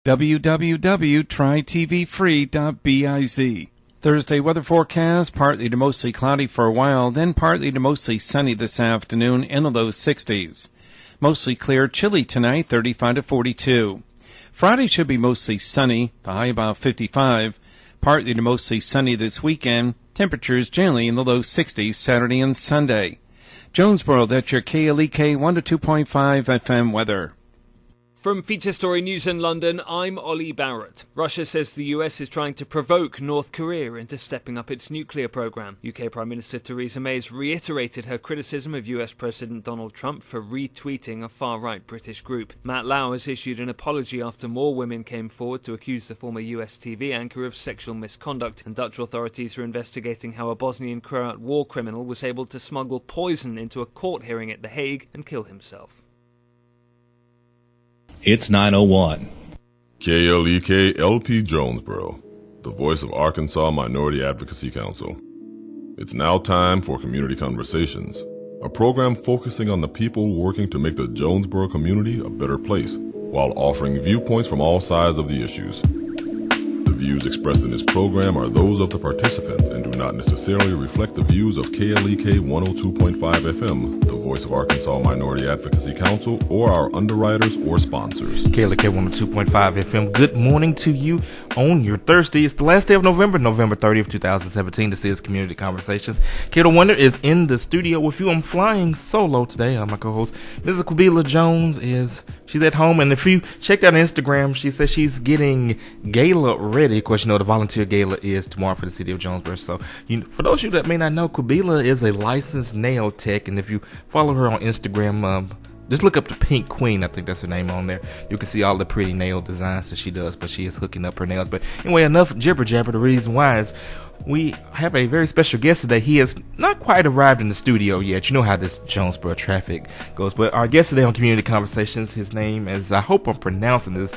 www.trytvfree.biz. Thursday weather forecast, partly to mostly cloudy for a while, then partly to mostly sunny this afternoon in the low 60s. Mostly clear, chilly tonight, 35 to 42. Friday should be mostly sunny, the high about 55. Partly to mostly sunny this weekend, temperatures generally in the low 60s Saturday and Sunday. Jonesboro, that's your KLEK 1 to 2.5 FM weather. From Feature Story News in London, I'm Ollie Barrett. Russia says the US is trying to provoke North Korea into stepping up its nuclear program. UK Prime Minister Theresa May has reiterated her criticism of US President Donald Trump for retweeting a far-right British group. Matt Lau has issued an apology after more women came forward to accuse the former US TV anchor of sexual misconduct, and Dutch authorities are investigating how a Bosnian Croat war criminal was able to smuggle poison into a court hearing at The Hague and kill himself. It's 9:01. KLEK LP Jonesboro, the voice of Arkansas Minority Advocacy Council. It's now time for Community Conversations, a program focusing on the people working to make the Jonesboro community a better place, while offering viewpoints from all sides of the issues. The views expressed in this program are those of the participants and do not necessarily reflect the views of KLEK 102.5 FM, the voice of Arkansas Minority Advocacy Council, or our underwriters or sponsors. KLEK 102.5 FM, good morning to you on your Thursday. It's the last day of November 30th, 2017. This is Community Conversations. Kato Wonder is in the studio with you. I'm flying solo today. My co-host, Mrs. Quabila Jones, she's at home, and if you checked out Instagram, she says she's getting gala ready. Of course, you know the volunteer gala is tomorrow for the city of Jonesboro. So, for those of you that may not know, Quabila is a licensed nail tech, and if you follow her on Instagram, just look up the Pink Queen. I think that's her name on there. You can see all the pretty nail designs that she does, but she is hooking up her nails. But anyway, enough jibber jabber. The reason why is we have a very special guest today. He has not quite arrived in the studio yet. You know how this Jonesboro traffic goes. But our guest today on Community Conversations, his name is, I hope I'm pronouncing this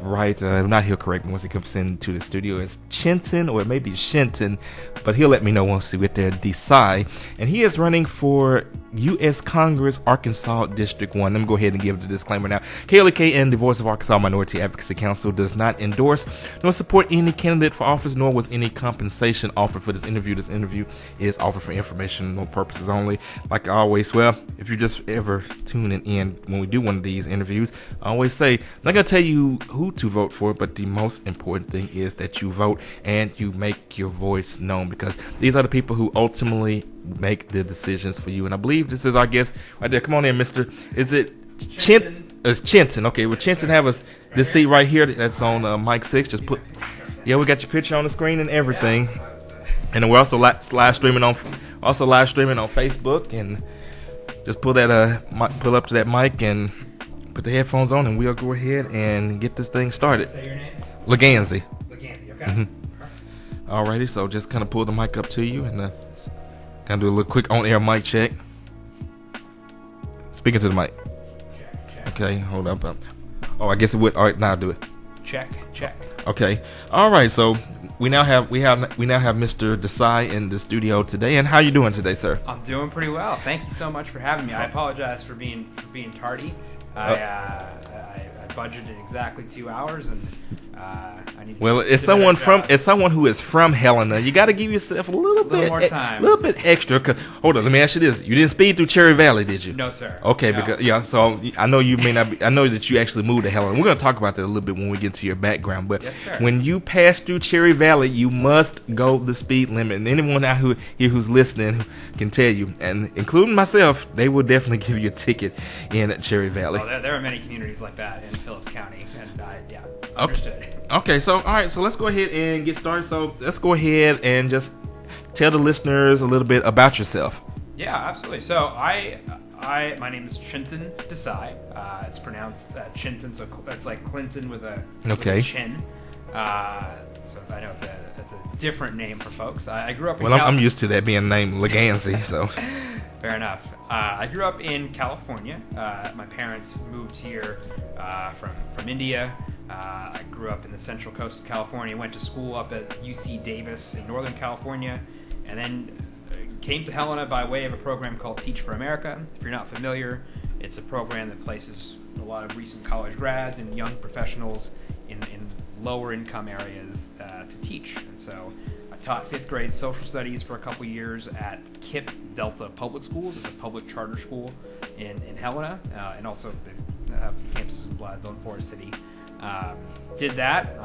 right. If not, he'll correct me once he comes into the studio. It's Chintan, or it may be Chintan, but he'll let me know once we get there. Desai. And he is running for U.S. Congress, Arkansas District 1. Let me go ahead and give the disclaimer now. KLEK and the Voice of Arkansas Minority Advocacy Council does not endorse nor support any candidate for office, nor was any compensation offered for this interview. This interview is offered for informational purposes only. Like always, well, if you're just ever tuning in when we do one of these interviews, I always say, I'm not going to tell you who to vote for, but the most important thing is that you vote and you make your voice known, because these are the people who ultimately make the decisions for you. And I believe this is our guest right there. Come on in, mister. Is it Chintan? It's Chintan. Okay, well, Chintan have us this seat right here that's on mic 6. Just put, yeah, we got your picture on the screen and everything. And then we're also live streaming on Facebook. And just pull up to that mic and put the headphones on, and we'll go ahead and get this thing started. Say your name? Leganzi. Leganzi, okay. Mm-hmm. Alrighty, so just kind of pull the mic up to you and kind of do a little quick on-air mic check. Speaking to the mic. Check. Okay, hold up. Oh, I guess it would. All right, now I'll do it. Check. Okay. All right. So we now have Mr. Desai in the studio today. And how you doing today, sir? I'm doing pretty well. Thank you so much for having me. I apologize for being tardy. I budgeted exactly 2 hours, and I need. Well, as someone who is from Helena, you got to give yourself a little bit more time, a little bit extra. Hold on, let me ask you this: you didn't speed through Cherry Valley, did you? No, sir. Okay, no. because so I know you may not be. I know that you actually moved to Helena. We're going to talk about that a little bit when we get to your background. But yes, sir. When you pass through Cherry Valley, you must go the speed limit. And anyone out here who's listening can tell you, and including myself, they will definitely give you a ticket in Cherry Valley. Well, there are many communities like that in Phillips County, and understood. Okay, so all right, so let's go ahead and get started. So let's go ahead and just tell the listeners a little bit about yourself. Yeah, absolutely. So my name is Chintan Desai. It's pronounced Chintan, so it's like Clinton with a chin. So I know it's a different name for folks. I grew up in I'm used to that being named Leganzi, so. Fair enough. I grew up in California. My parents moved here from India. I grew up in the central coast of California, went to school up at UC Davis in Northern California, and then came to Helena by way of a program called Teach for America. If you're not familiar, it's a program that places a lot of recent college grads and young professionals in in lower income areas to teach. And so I taught 5th grade social studies for a couple years at KIPP Delta Public Schools. It's a public charter school in Helena, and also campuses in Blytheville and Forest City. Did that.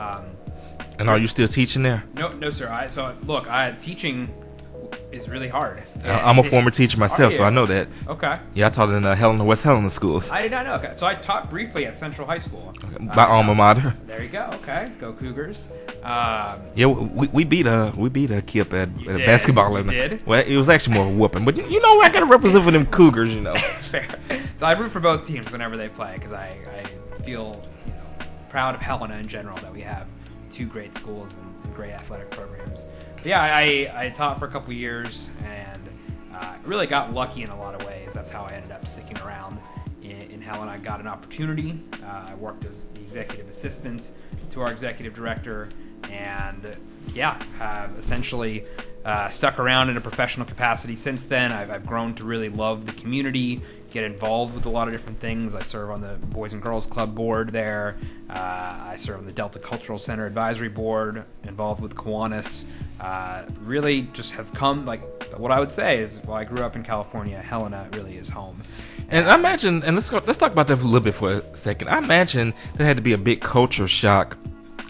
And are you still teaching there? No, sir. Teaching is really hard. I'm a former teacher myself, so I know that. Okay. Yeah, I taught in Helena, West Helena schools. I did not know. Okay, so I taught briefly at Central High School. Okay. My alma mater. There you go. Okay, go Cougars. Yeah, we beat a Kip at basketball. You did? Well, it was actually more whooping, but you know I got to represent for them Cougars, you know. Fair. So I root for both teams whenever they play because I feel proud of Helena in general that we have 2 great schools and great athletic programs. But yeah, I taught for a couple years and really got lucky in a lot of ways. That's how I ended up sticking around in Helena. I got an opportunity. I worked as the executive assistant to our executive director, and have essentially stuck around in a professional capacity since then. I've grown to really love the community, get involved with a lot of different things. I serve on the Boys and Girls Club board there. I serve on the Delta Cultural Center Advisory Board, involved with Kiwanis. Really just have come, what I would say is, I grew up in California, Helena really is home. And I imagine, and let's talk about that for a little bit for a second. I imagine there had to be a big culture shock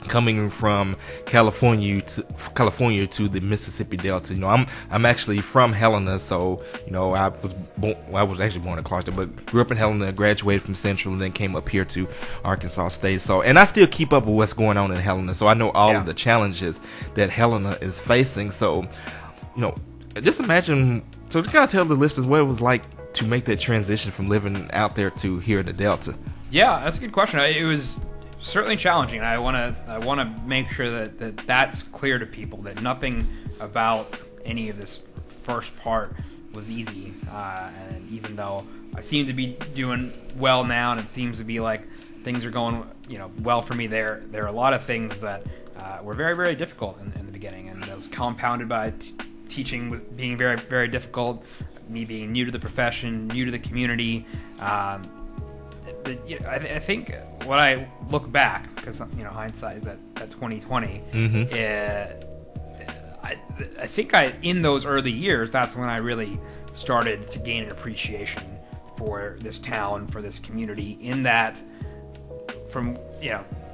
coming from California to the Mississippi Delta. I'm actually from Helena, so I was actually born in Clarkston, but grew up in Helena, graduated from Central, and then came up here to Arkansas State. So, and I still keep up with what's going on in Helena, so I know all of the challenges that Helena is facing. So, just imagine. So, just kind of tell the listeners what it was like to make that transition from living out there to here in the Delta. Yeah, that's a good question. It was certainly challenging. I want to make sure that's clear to people, that nothing about any of this first part was easy. And even though I seem to be doing well now, and it seems to be like things are going well for me, there are a lot of things that were very, very difficult in the beginning, and it was compounded by teaching being very, very difficult. Me being new to the profession, new to the community. I think when I look back, because hindsight is at 2020, I think in those early years, that's when I really started to gain an appreciation for this town, for this community. In that,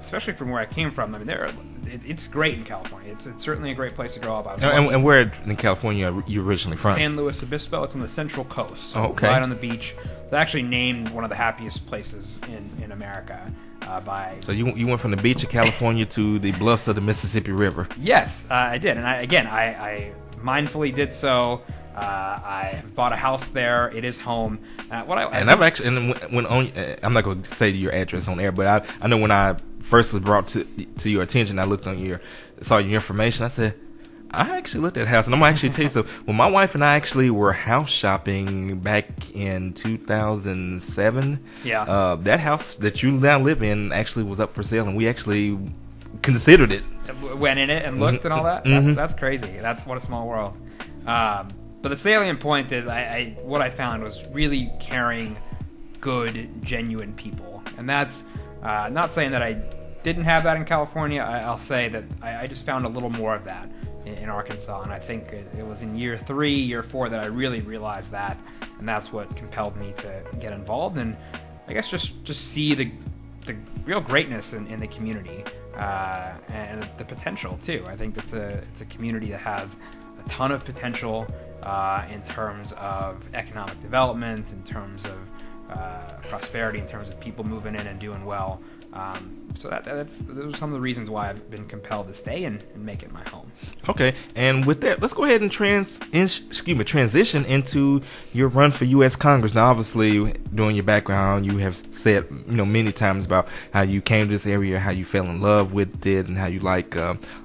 especially from where I came from, it's great in California. It's certainly a great place to grow up. And where in California are you originally from? San Luis Obispo. It's on the Central Coast, so right on the beach. It's actually named one of the happiest places in America by. So you went from the beach of California to the bluffs of the Mississippi River. Yes, I did, and I mindfully did so. I bought a house there. It is home. I'm not going to say your address on air, but I know when I first was brought to your attention, I saw your information. I said, I actually looked at the house, and I'm going to actually tell you so. When my wife and I actually were house shopping back in 2007, that house that you now live in actually was up for sale, and we actually considered it. Went in it and looked and all that? That's crazy. That's what a small world. But the salient point is what I found was really caring, good, genuine people. And that's not saying that I didn't have that in California. I'll say that I just found a little more of that in Arkansas. And I think it was in year 3, year 4 that I really realized that. And that's what compelled me to get involved. And I guess just see the real greatness in the community and the potential, too. I think it's a community that has a ton of potential in terms of economic development, in terms of prosperity, in terms of people moving in and doing well. So those are some of the reasons why I've been compelled to stay and make it my home. Okay, and with that, let's go ahead and transition into your run for U.S. Congress. Now, obviously, during your background, you have said many times about how you came to this area, how you fell in love with it, and how you like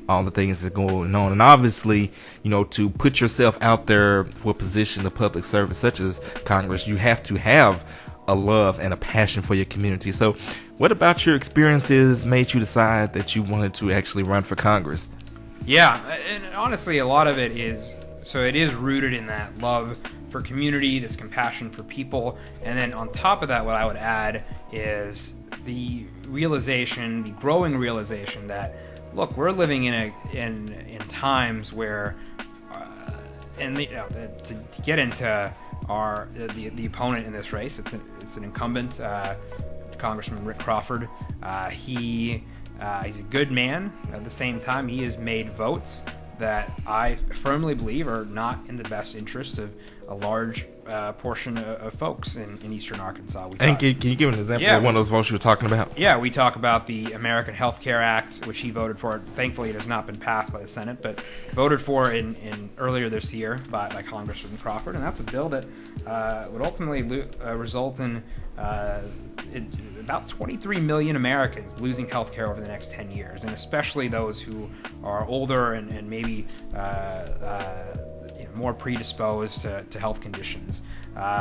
all the things that are going on. And obviously, to put yourself out there for a position of public service such as Congress, you have to have a love and a passion for your community. So what about your experiences made you decide that you wanted to actually run for Congress? Yeah, and honestly, a lot of it is rooted in that love for community, this compassion for people. And then on top of that, what I would add is the growing realization that, look, we're living in times where, to get into the opponent in this race, it's an incumbent, Congressman Rick Crawford. He's a good man. At the same time, he has made votes that I firmly believe are not in the best interest of a large portion of folks in eastern Arkansas. Can you give an example of one of those votes you were talking about? Yeah, we talk about the American Health Care Act, which he voted for. Thankfully, it has not been passed by the Senate, but voted for in earlier this year by Congressman Crawford, and that's a bill that would ultimately result in about 23 million Americans losing health care over the next 10 years, and especially those who are older and maybe more predisposed to health conditions.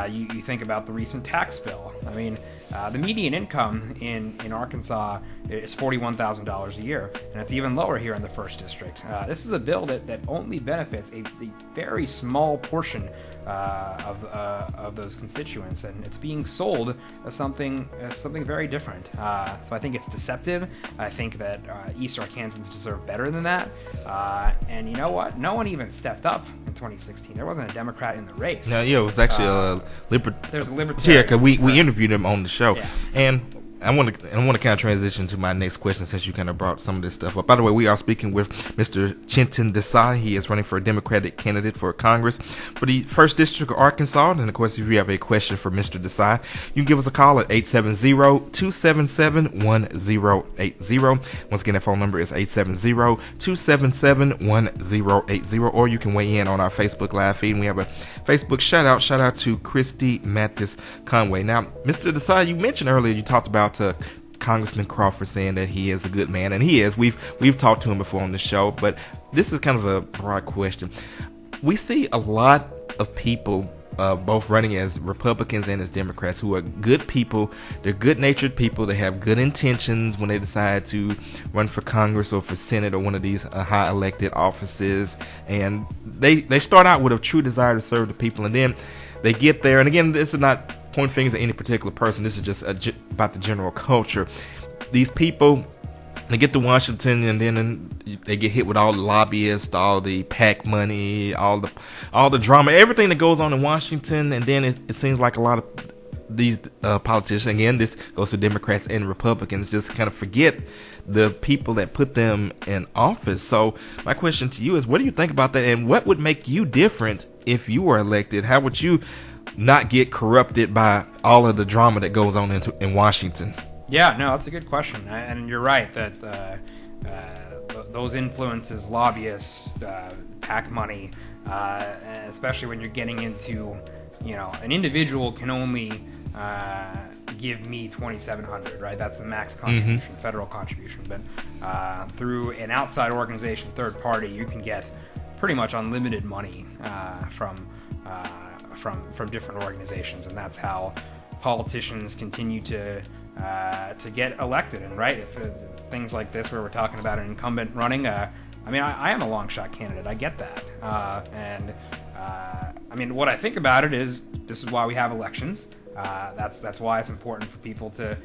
You think about the recent tax bill. I mean, the median income in Arkansas is $41,000 a year, and it's even lower here in the 1st District. This is a bill that only benefits a very small portion of those constituents, and it's being sold as something very different. So I think it's deceptive. I think that East Arkansans deserve better than that. And you know what? No one even stepped up in 2016. There wasn't a Democrat in the race. No, yeah, it was actually there's a libertarian. Yeah, because we interviewed him on the show, yeah. and I want to kind of transition to my next question since you kind of brought some of this stuff up. By the way, we are speaking with Mr. Chintan Desai. He is running for a Democratic candidate for Congress for the 1st District of Arkansas. And, of course, if you have a question for Mr. Desai, you can give us a call at 870-277-1080. Once again, that phone number is 870-277-1080. Or you can weigh in on our Facebook Live feed. And we have a Facebook shout-out. Shout-out to Christy Mathis Conway. Now, Mr. Desai, you mentioned earlier, you talked about Congressman Crawford saying that he is a good man, and he is. We've talked to him before on the show, but this is kind of a broad question. We see a lot of people both running as Republicans and as Democrats who are good people. They're good-natured people. They have good intentions when they decide to run for Congress or for Senate or one of these high elected offices, and they start out with a true desire to serve the people, and then they get there. And again, this is not point fingers at any particular person. This is just about the general culture. These people, they get to Washington, and then they get hit with all the lobbyists, all the PAC money, all the drama, everything that goes on in Washington. And then it seems like a lot of these politicians, again, this goes to Democrats and Republicans, just kind of forget the people that put them in office. So my question to you is, what do you think about that, and what would make you different if you were elected? How would you not get corrupted by all of the drama that goes on in Washington? Yeah, no, that's a good question, and you're right that those influences, lobbyists, PAC money, especially when you're getting into, an individual can only give me $2,700, right? That's the max contribution, federal contribution. But through an outside organization, third party, you can get pretty much unlimited money from different organizations, and that's how politicians continue to get elected. And right, if things like this where we're talking about an incumbent running, I am a long shot candidate. I get that, what I think about it is this is why we have elections. That's why it's important for people to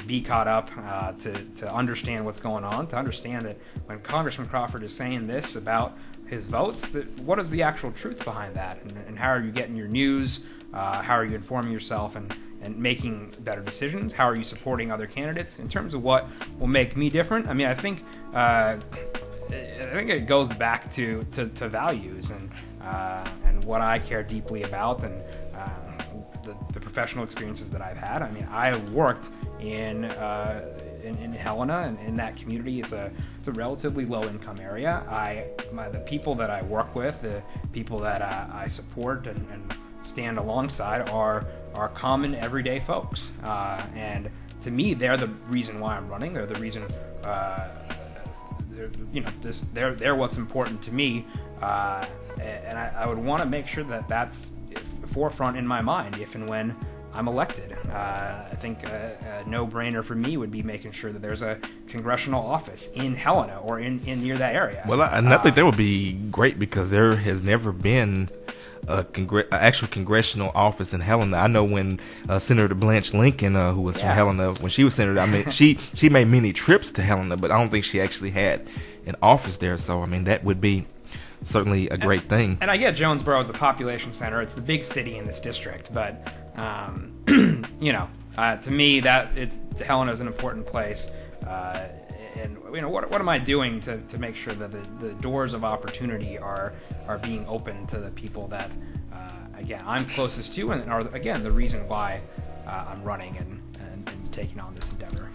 be caught up, to understand what's going on, to understand that when Congressman Crawford is saying this about his votes, what is the actual truth behind that, and how are you getting your news, how are you informing yourself and making better decisions, how are you supporting other candidates in terms of what will make me different. I think it goes back to values and what I care deeply about, and the professional experiences that I've had. I worked in Helena, and in that community, it's a relatively low-income area. The people that I work with, the people that I support and stand alongside are common, everyday folks. And to me, they're the reason why I'm running. They're the reason. They're what's important to me. And I would want to make sure that that's forefront in my mind if and when I'm elected. I think a no-brainer for me would be making sure that there's a congressional office in Helena or in near that area. Well, I think that would be great, because there has never been actual congressional office in Helena. I know when Senator Blanche Lincoln, who was from Helena, when she was senator, I mean, she made many trips to Helena, but I don't think she actually had an office there. So, I mean, that would be certainly a great thing. And I get Jonesboro as the population center. It's the big city in this district, but to me, Helena is an important place. And what am I doing to make sure that the doors of opportunity are being opened to the people that again I'm closest to, and are again the reason why I'm running and taking on this endeavor.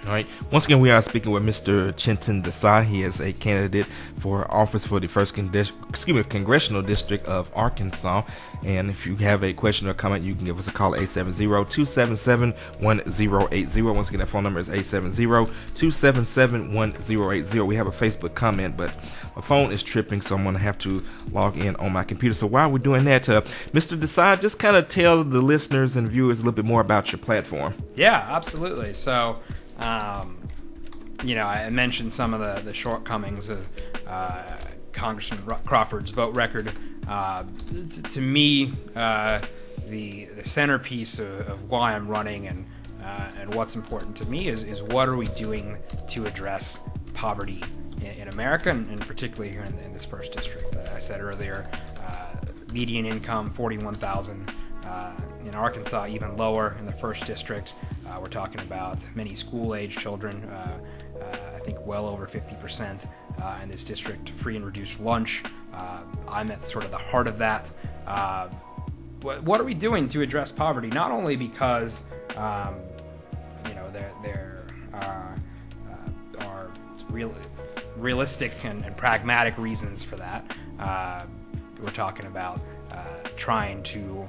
All right. Once again, we are speaking with Mr. Chintan Desai. He is a candidate for office for the 1st Congressional District of Arkansas. And if you have a question or comment, you can give us a call at 870-277-1080. Once again, that phone number is 870-277-1080. We have a Facebook comment, but my phone is tripping, so I'm going to have to log in on my computer. So while we're doing that, Mr. Desai, just kind of tell the listeners and viewers a little bit more about your platform. Yeah, absolutely. So, I mentioned some of the shortcomings of Congressman Crawford's vote record. To me, the centerpiece of why I'm running and what's important to me is what are we doing to address poverty in America, and particularly here in this 1st district. I said earlier, median income $41,000. In Arkansas, even lower in the 1st district. We're talking about many school-age children. I think well over 50% in this district free and reduced lunch. I'm at sort of the heart of that. What are we doing to address poverty? Not only because there are realistic and pragmatic reasons for that. We're talking about trying to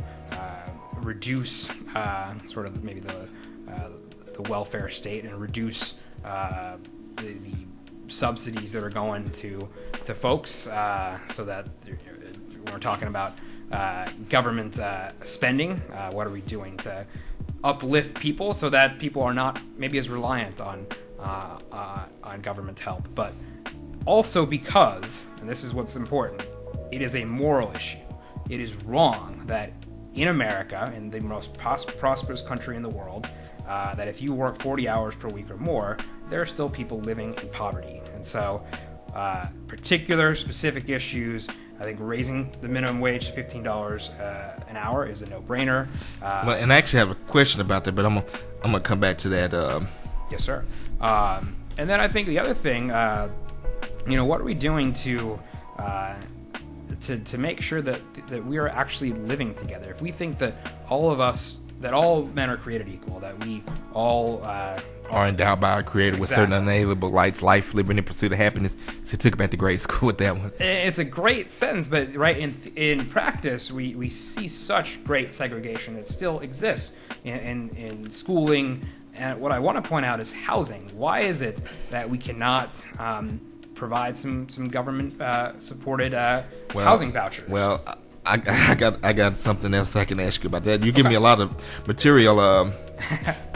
reduce sort of maybe the welfare state and reduce the subsidies that are going to folks, so that we're talking about government spending. What are we doing to uplift people so that people are not maybe as reliant on government help, but also because, and this is what's important, it is a moral issue. It is wrong that in America, in the most prosperous country in the world, that if you work 40 hours per week or more, there are still people living in poverty. And so particular specific issues, I think raising the minimum wage to $15 an hour is a no-brainer. Well, and I actually have a question about that, but I'm gonna come back to that. Yes, sir. And then I think the other thing, what are we doing to make sure that we are actually living together? If we think that that all men are created equal, that we all are endowed by our Creator with certain unalienable rights, life, liberty, and pursuit of happiness. So he took it back to grade school with that one. It's a great sentence, but right in practice, we see such great segregation that still exists in schooling. And what I want to point out is housing. Why is it that we cannot provide some government supported housing vouchers? Well, I got something else I can ask you about that. You give me a lot of material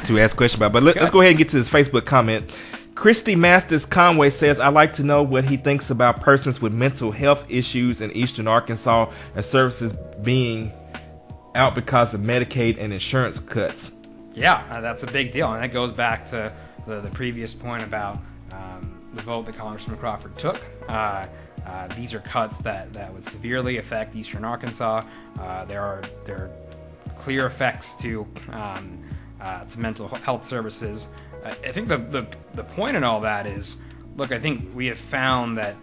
to ask questions about, but let's go ahead and get to this Facebook comment. Christy Masters Conway says, I'd like to know what he thinks about persons with mental health issues in Eastern Arkansas and services being out because of Medicaid and insurance cuts. Yeah, that's a big deal, and that goes back to the previous point about the vote that Congressman Crawford took. These are cuts that would severely affect Eastern Arkansas. There are clear effects to mental health services. I think the point in all that is, look, I think we have found that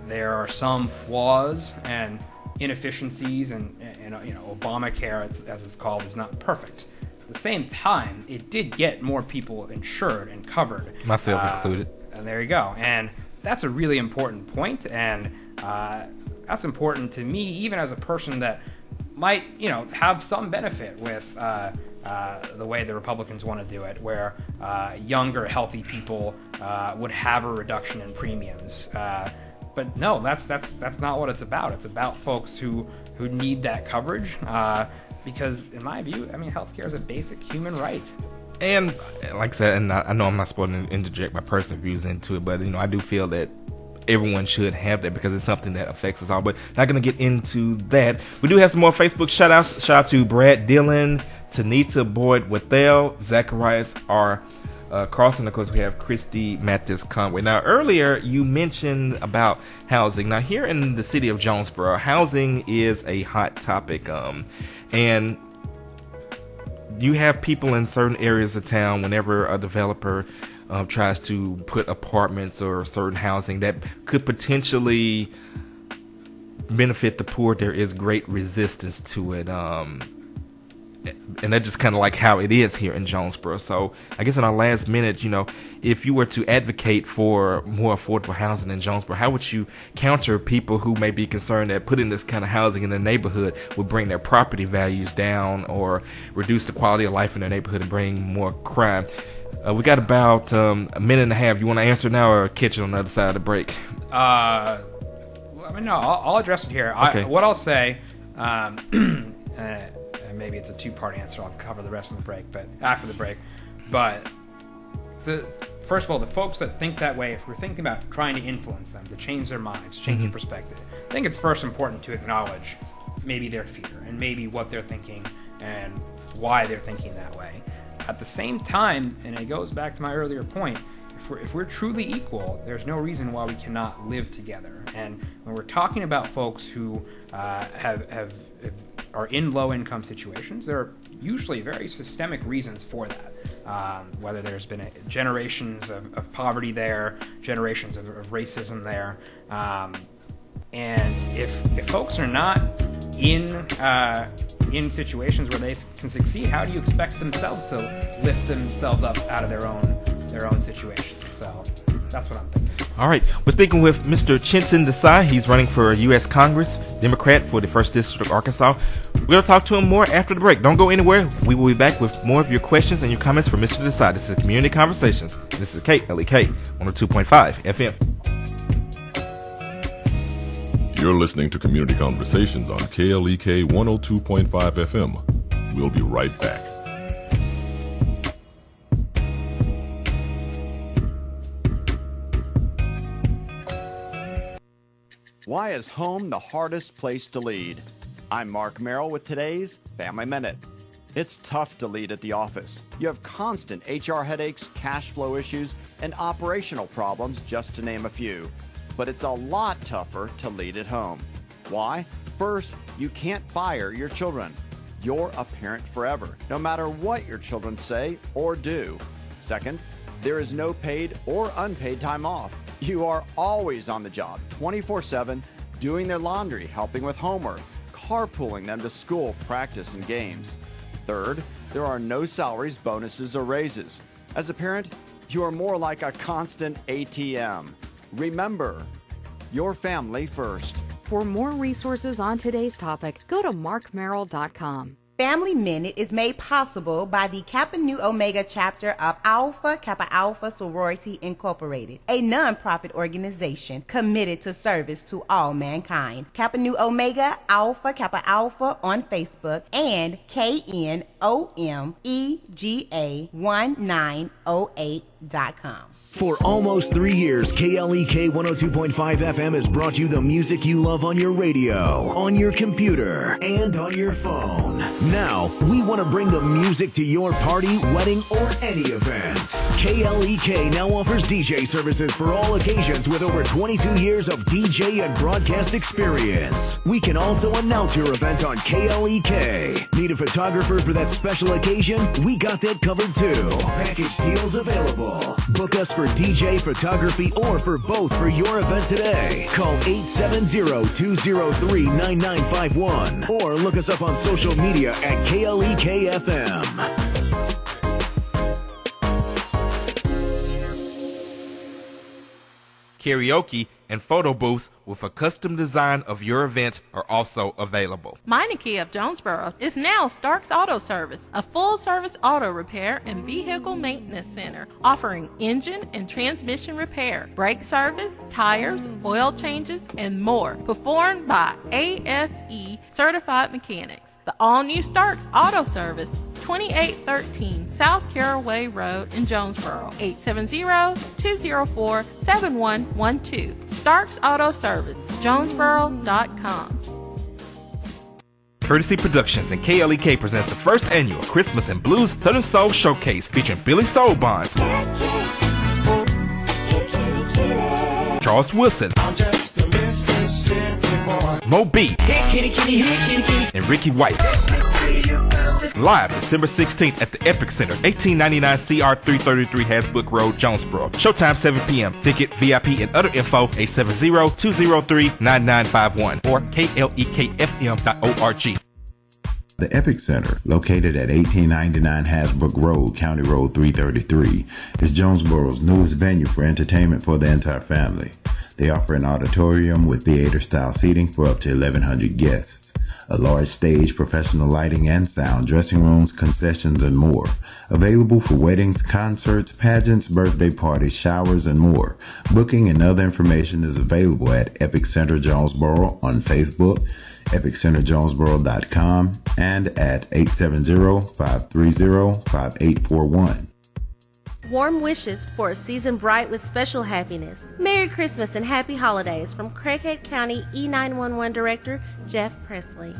there are some flaws and inefficiencies, and Obamacare, as it's called, is not perfect. At the same time, it did get more people insured and covered, myself included. And there you go. And that's a really important point, and that's important to me, even as a person that might, have some benefit with the way the Republicans want to do it, where younger, healthy people would have a reduction in premiums. But no, that's not what it's about. It's about folks who need that coverage, because in my view, healthcare is a basic human right. And like I said, and I know I'm not supposed to interject my personal views into it, but I do feel that everyone should have that because it's something that affects us all. But not going to get into that. We do have some more Facebook shout-outs. Shout out to Brad Dillon, Tanita Boyd Wathel, Zacharias R. Carlson. Of course, we have Christy Mathis Conway. Now, earlier you mentioned about housing. Now, here in the city of Jonesboro, housing is a hot topic. And you have people in certain areas of town, whenever a developer tries to put apartments or certain housing that could potentially benefit the poor, there is great resistance to it. And that's just kind of like how it is here in Jonesboro. So I guess in our last minute, if you were to advocate for more affordable housing in Jonesboro, how would you counter people who may be concerned that putting this kind of housing in the neighborhood would bring their property values down or reduce the quality of life in their neighborhood and bring more crime? We got about a minute and a half. You want to answer now or catch it on the other side of the break? No, I'll address it here. Okay. What I'll say, maybe it's a two-part answer. I'll cover the rest of the break, but after the break. But first of all, the folks that think that way, if we're thinking about trying to influence them, to change their minds, change their perspective, I think it's first important to acknowledge maybe their fear and maybe what they're thinking and why they're thinking that way. At the same time, and it goes back to my earlier point, if we're truly equal, there's no reason why we cannot live together. And when we're talking about folks who are in low-income situations, there are usually very systemic reasons for that. Whether there's been generations of poverty there, generations of racism there, and if folks are not in situations where they can succeed, how do you expect themselves to lift themselves up out of their own situations? So that's what I'm thinking. All right, we're speaking with Mr. Chintan Desai. He's running for U.S. Congress, Democrat for the 1st District of Arkansas. We're going to talk to him more after the break. Don't go anywhere. We will be back with more of your questions and your comments from Mr. Desai. This is Community Conversations. This is KLEK 102.5 FM. You're listening to Community Conversations on KLEK 102.5 FM. We'll be right back. Why is home the hardest place to lead? I'm Mark Merrill with today's Family Minute. It's tough to lead at the office. You have constant HR headaches, cash flow issues, and operational problems, just to name a few. But it's a lot tougher to lead at home. Why? First, you can't fire your children. You're a parent forever, no matter what your children say or do. Second, there is no paid or unpaid time off. You are always on the job, 24/7, doing their laundry, helping with homework, carpooling them to school, practice, and games. Third, there are no salaries, bonuses, or raises. As a parent, you are more like a constant ATM. Remember, your family first. For more resources on today's topic, go to markmerrill.com. Family Minute is made possible by the Kappa Nu Omega chapter of Alpha Kappa Alpha Sorority Incorporated, a non-profit organization committed to service to all mankind. Kappa Nu Omega Alpha Kappa Alpha on Facebook and KNOMEGA1908.com. For almost 3 years, KLEK 102.5 FM has brought you the music you love on your radio, on your computer, and on your phone. Now, we want to bring the music to your party, wedding, or any event. KLEK now offers DJ services for all occasions with over 22 years of DJ and broadcast experience. We can also announce your event on KLEK. Need a photographer for that special occasion? We got that covered too. Package deals available. Book us for DJ, photography, or for both for your event today. Call 870-203-9951 or look us up on social media at KLEK FM. Karaoke and photo booths with a custom design of your event are also available. Meineke of Jonesboro is now Stark's Auto Service, a full-service auto repair and vehicle maintenance center offering engine and transmission repair, brake service, tires, oil changes, and more, performed by ASE certified mechanics. The all-new Stark's Auto Service, 2813 South Caraway Road in Jonesboro, 870-204-7112. Starks Auto Service, Jonesboro.com. Courtesy Productions and KLEK presents the first annual Christmas and Blues Southern Soul Showcase featuring Billy Soul Bonds, Charles Wilson, Mo B, and Ricky White. Live December 16th at the Epic Center, 1899 CR 333 Hasbrook Road, Jonesboro. Showtime 7 p.m. Ticket, VIP, and other info 870-203-9951 or klekfm.org. The Epic Center, located at 1899 Hasbrook Road, County Road 333, is Jonesboro's newest venue for entertainment for the entire family. They offer an auditorium with theater-style seating for up to 1,100 guests, a large stage, professional lighting and sound, dressing rooms, concessions, and more. Available for weddings, concerts, pageants, birthday parties, showers, and more. Booking and other information is available at Epic Center Jonesboro on Facebook, epiccenterjonesboro.com, and at 870-530-5841. Warm wishes for a season bright with special happiness. Merry Christmas and Happy Holidays from Craighead County E911 Director Jeff Presley.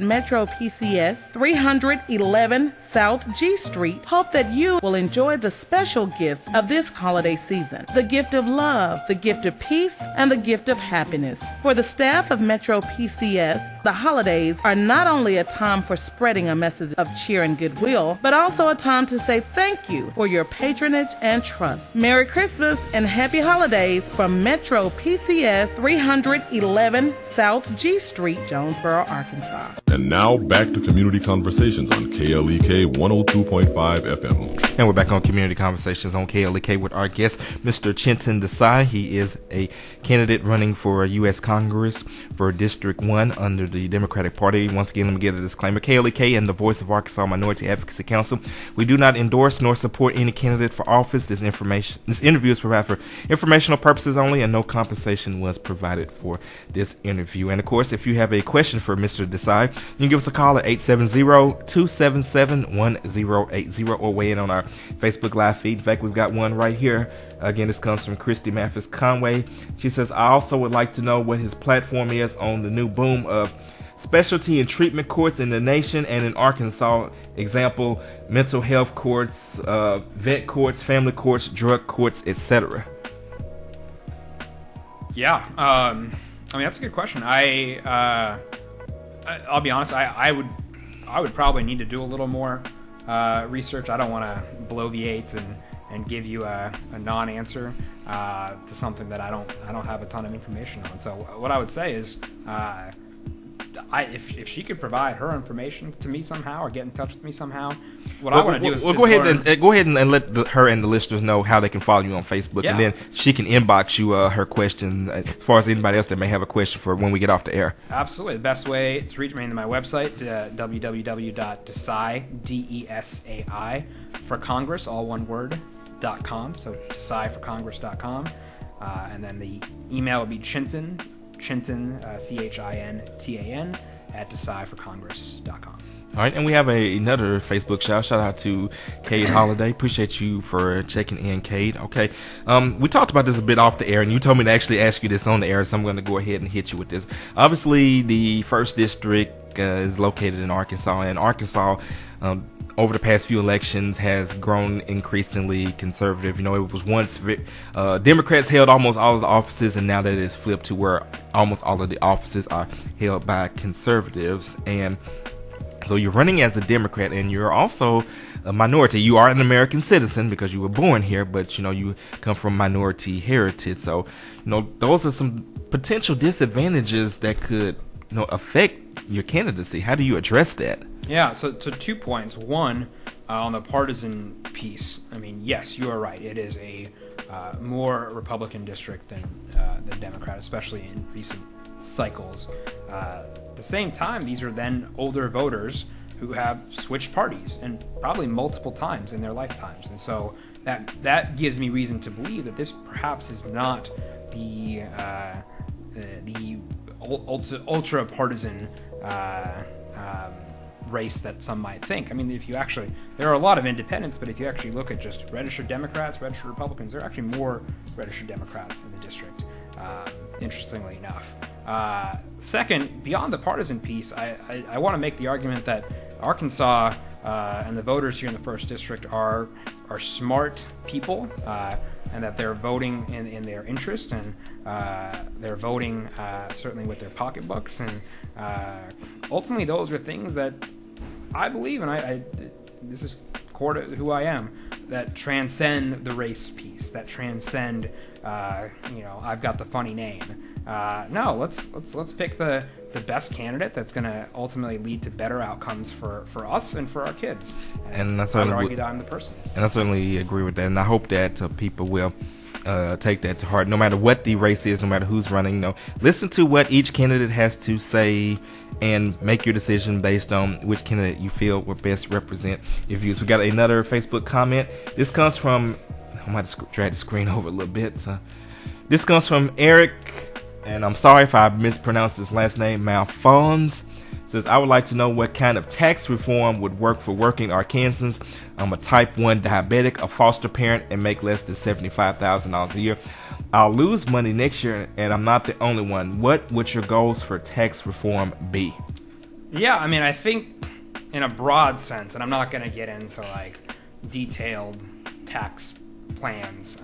Metro PCS 311 South G Street hope that you will enjoy the special gifts of this holiday season. The gift of love, the gift of peace, and the gift of happiness. For the staff of Metro PCS, the holidays are not only a time for spreading a message of cheer and goodwill, but also a time to say thank you for your patronage and trust. Merry Christmas and Happy Holidays from Metro PCS 311 South G Street, Jonesboro, Arkansas. And now back to Community Conversations on KLEK 102.5 FM. And we're back on Community Conversations on KLEK with our guest, Mr. Chintan Desai. He is a candidate running for U.S. Congress for District 1 under the Democratic Party. Once again, let me get a disclaimer. KLEK and the Voice of Arkansas Minority Advocacy Council, we do not endorse nor support any candidate for office. This interview is provided for informational purposes only, and no compensation was provided for this interview. And of course, if you have a question for Mr. Desai, you can give us a call at 870-277-1080 or weigh in on our Facebook Live feed. In fact, we've got one right here. Again, this comes from Christy Mathis Conway. She says, I also would like to know what his platform is on the new boom of specialty and treatment courts in the nation and in Arkansas. Example, mental health courts, vet courts, family courts, drug courts, etc. Yeah, I mean, that's a good question. I'll be honest, I would probably need to do a little more research. I don't want to bloviate and give you a non-answer to something that I don't have a ton of information on. So what I would say is, if she could provide her information to me somehow or get in touch with me somehow, what I want to do is go ahead and let her and the listeners know how they can follow you on Facebook, and then she can inbox you her question as far as anybody else that may have a question for when we get off the air. Absolutely. The best way to reach me is my website, www.desai, DESAI, for Congress, all one word, .com. So desaiforcongress.com. And then the email would be Chintan, Chintan, CHINTAN, at desaiforcongress.com. All right, and we have another Facebook shout out to Cade Holiday. Appreciate you for checking in, Cade. Okay, we talked about this a bit off the air, and you told me to actually ask you this on the air, so I'm going to go ahead and hit you with this. Obviously, the 1st District is located in Arkansas, and Arkansas, over the past few elections, has grown increasingly conservative. You know, it was once Democrats held almost all of the offices, and now that it's flipped to where almost all of the offices are held by conservatives. And so you're running as a Democrat, and you're also a minority. You are an American citizen because you were born here, but, you know, you come from minority heritage. So, you know, those are some potential disadvantages that could, you know, affect your candidacy. How do you address that? Yeah, so 2 points. One, on the partisan piece, I mean, yes, you are right. It is a more Republican district than Democrat, especially in recent cycles. At the same time, these are then older voters who have switched parties, and probably multiple times in their lifetimes. And so that gives me reason to believe that this perhaps is not the ultra partisan race that some might think. I mean, there are a lot of independents, but if you actually look at just registered Democrats, registered Republicans, there are actually more registered Democrats in the district, interestingly enough. Second, beyond the partisan piece, I want to make the argument that Arkansas and the voters here in the 1st District are smart people, and that they're voting in their interest, and they're voting certainly with their pocketbooks, and ultimately those are things that I believe, and this is core to who I am, that transcend the race piece, that transcend I've got the funny name. No, let's pick the best candidate that's going to ultimately lead to better outcomes for us and for our kids. And I would argue that I'm the person. And I certainly agree with that. And I hope that people will take that to heart, no matter what the race is, no matter who's running. Listen to what each candidate has to say and make your decision based on which candidate you feel will best represent your views. We got another Facebook comment. This comes from, I might have drag the screen over a little bit. This comes from Eric, and I'm sorry if I mispronounced his last name, Malfons. Says, I would like to know what kind of tax reform would work for working Arkansans. I'm a type 1 diabetic, a foster parent, and make less than $75,000 a year. I'll lose money next year, and I'm not the only one. What would your goals for tax reform be? Yeah, I mean, I think in a broad sense, and I'm not going to get into detailed tax plans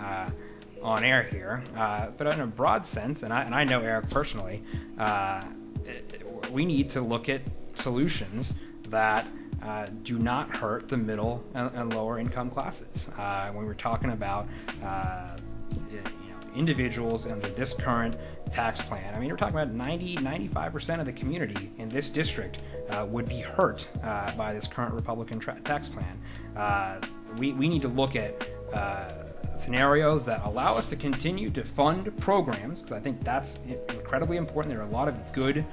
on air here, but in a broad sense, and I know Eric personally, we need to look at solutions that do not hurt the middle and lower income classes. When we're talking about individuals under this current tax plan, I mean, we're talking about 95% of the community in this district would be hurt by this current Republican tax plan. We need to look at scenarios that allow us to continue to fund programs, because I think that's incredibly important. There are a lot of good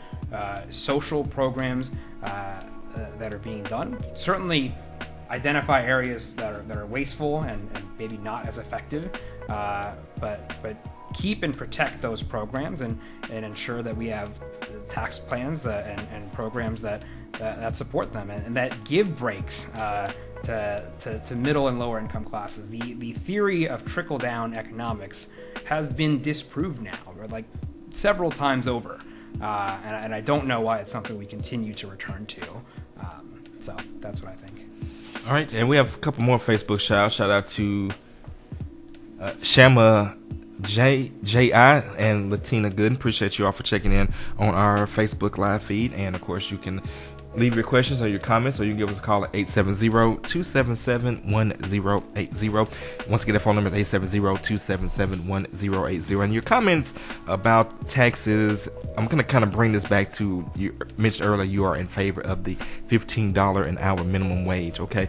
social programs that are being done. Certainly identify areas that are wasteful and maybe not as effective, but keep and protect those programs and ensure that we have tax plans and programs that support them and that give breaks to middle and lower income classes. The theory of trickle-down economics has been disproved now, several times over, and I don't know why it's something we continue to return to. So that's what I think. All right, and we have a couple more Facebook shout-outs. Shout out to Shama J.I. and Latina Gooden. Appreciate you all for checking in on our Facebook live feed. And, of course, you can leave your questions or your comments, or you can give us a call at 870-277-1080. Once again, the phone number is 870-277-1080. And your comments about taxes, I'm going to kind of bring this back to, you mentioned earlier, you are in favor of the $15 an hour minimum wage, okay?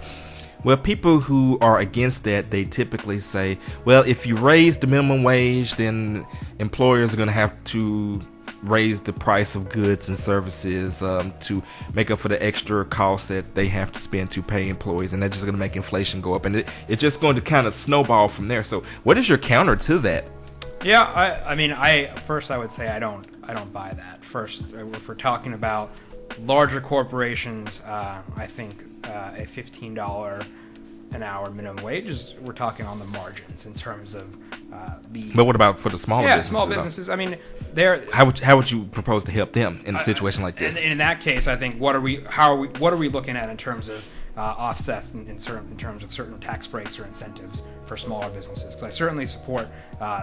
Well, people who are against that, they typically say, well, if you raise the minimum wage, then employers are going to have to raise the price of goods and services to make up for the extra costs that they have to spend to pay employees, and that's just going to make inflation go up, and it's just going to kind of snowball from there. So what is your counter to that? Yeah, I mean, first I would say I don't buy that. First, if we're talking about larger corporations, I think a $15 an hour minimum wage we're talking on the margins in terms of But what about for the smaller businesses? Yeah, small businesses. I mean, how would you propose to help them in a situation like this? And in that case, I think what are we looking at in terms of offsets in terms of certain tax breaks or incentives for smaller businesses? Because I certainly support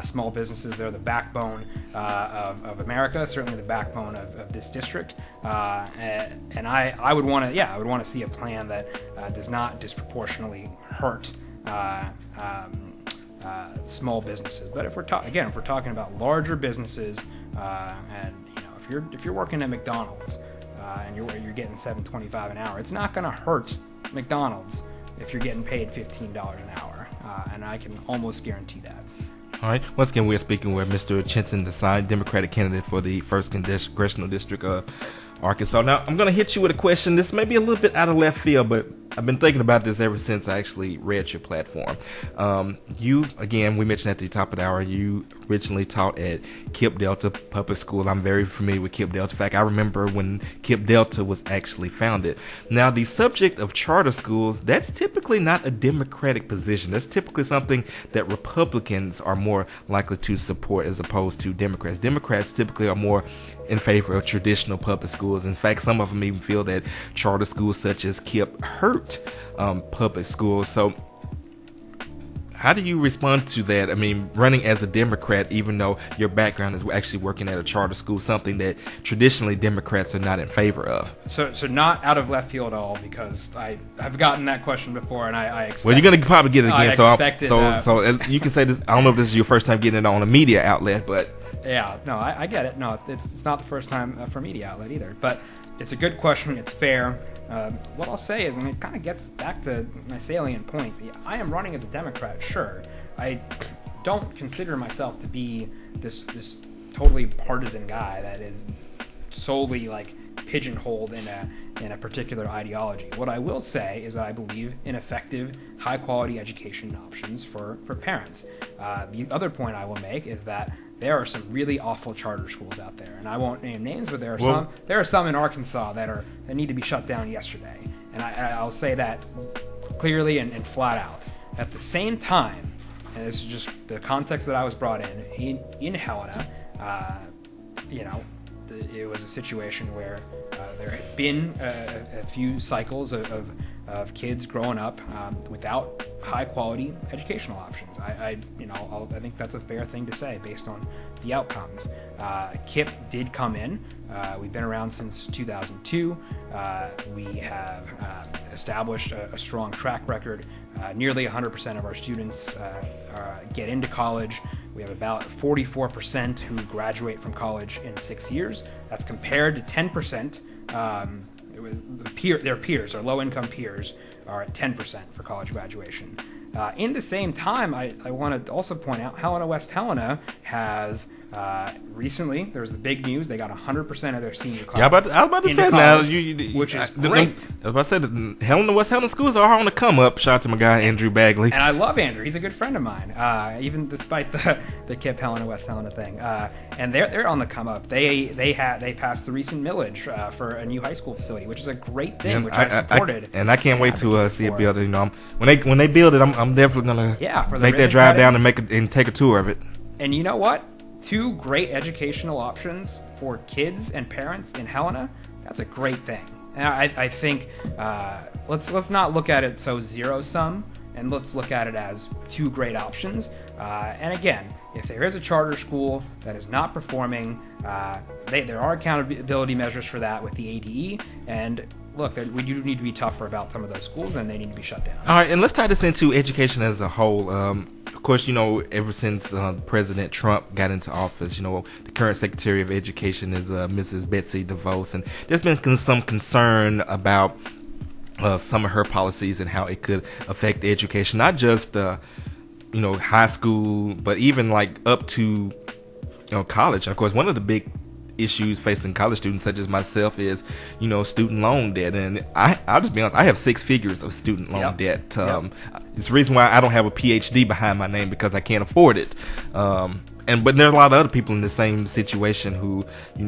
small businesses. They're the backbone of America, certainly the backbone of this district. And I would want to see a plan that does not disproportionately hurt small businesses. But if we're talking about larger businesses, and if you're working at McDonald's and you're getting $7.25 an hour, it's not going to hurt McDonald's if you're getting paid $15 an hour, and I can almost guarantee that. All right. Once again, we are speaking with Mr. Chintan Desai, Democratic candidate for the 1st Congressional District of Arkansas. Now, I'm going to hit you with a question. This may be a little bit out of left field, but I've been thinking about this ever since I actually read your platform. You, again, we mentioned at the top of the hour, you originally taught at Kip Delta Public School. I'm very familiar with Kip Delta. In fact, I remember when Kip Delta was actually founded. Now, the subject of charter schools, that's typically not a Democratic position. That's typically something that Republicans are more likely to support as opposed to Democrats. Democrats typically are more in favor of traditional public schools. In fact, some of them even feel that charter schools such as Kip hurt public schools. So how do you respond to that? I mean, running as a Democrat, even though your background is actually working at a charter school, something that traditionally Democrats are not in favor of. So not out of left field at all, because I've gotten that question before, and I expect. Well, you're going to probably get it again. So you can say this. I don't know if this is your first time getting it on a media outlet, but yeah, no, I get it. No, it's not the first time for media outlet either. But it's a good question. It's fair. What I'll say is, and it kind of gets back to my salient point, I am running as a Democrat, sure. I don't consider myself to be this totally partisan guy that is solely like pigeonholed in a particular ideology. What I will say is that I believe in effective, high-quality education options for parents. The other point I will make is that there are some really awful charter schools out there, and I won't name names, but there are some in Arkansas that need to be shut down yesterday, and I'll say that clearly and flat out. At the same time, and this is just the context that I was brought in Helena, it was a situation where there had been a few cycles of kids growing up without high quality educational options. I think that's a fair thing to say based on the outcomes. KIPP did come in. We've been around since 2002. We have established a strong track record. Nearly 100% of our students get into college. We have about 44% who graduate from college in 6 years. That's compared to 10%. Their peers, our low-income peers, are at 10% for college graduation. In the same time, I want to also point out Helena West Helena has recently, there was the big news, they got 100% of their senior class. Yeah, I was about to say now, which is great. I was about to say the Helena West Helena schools are on the come up. Shout out to my guy Andrew Bagley. And I love Andrew. He's a good friend of mine, even despite the KIPP Helena West Helena thing. And they're on the come up. They passed the recent millage for a new high school facility, which is a great thing, which I supported. And I can't wait to see it built. When they build it, I'm definitely gonna make that drive down and take a tour of it. And you know what? Two great educational options for kids and parents in Helena. That's a great thing. And I think let's not look at it so zero sum, and let's look at it as two great options. And again, if there is a charter school that is not performing, there are accountability measures for that with the ADE. And look, we do need to be tougher about some of those schools, and they need to be shut down. All right, and let's tie this into education as a whole. Of course, ever since President Trump got into office, the current Secretary of Education is Mrs. Betsy DeVos, and there's been some concern about some of her policies and how it could affect education, not just high school, but even like up to college. Of course, one of the big issues facing college students such as myself is student loan debt, and I'll just be honest, I have 6 figures of student loan debt. It's the reason why I don't have a PhD behind my name, because I can't afford it. But there are a lot of other people in the same situation who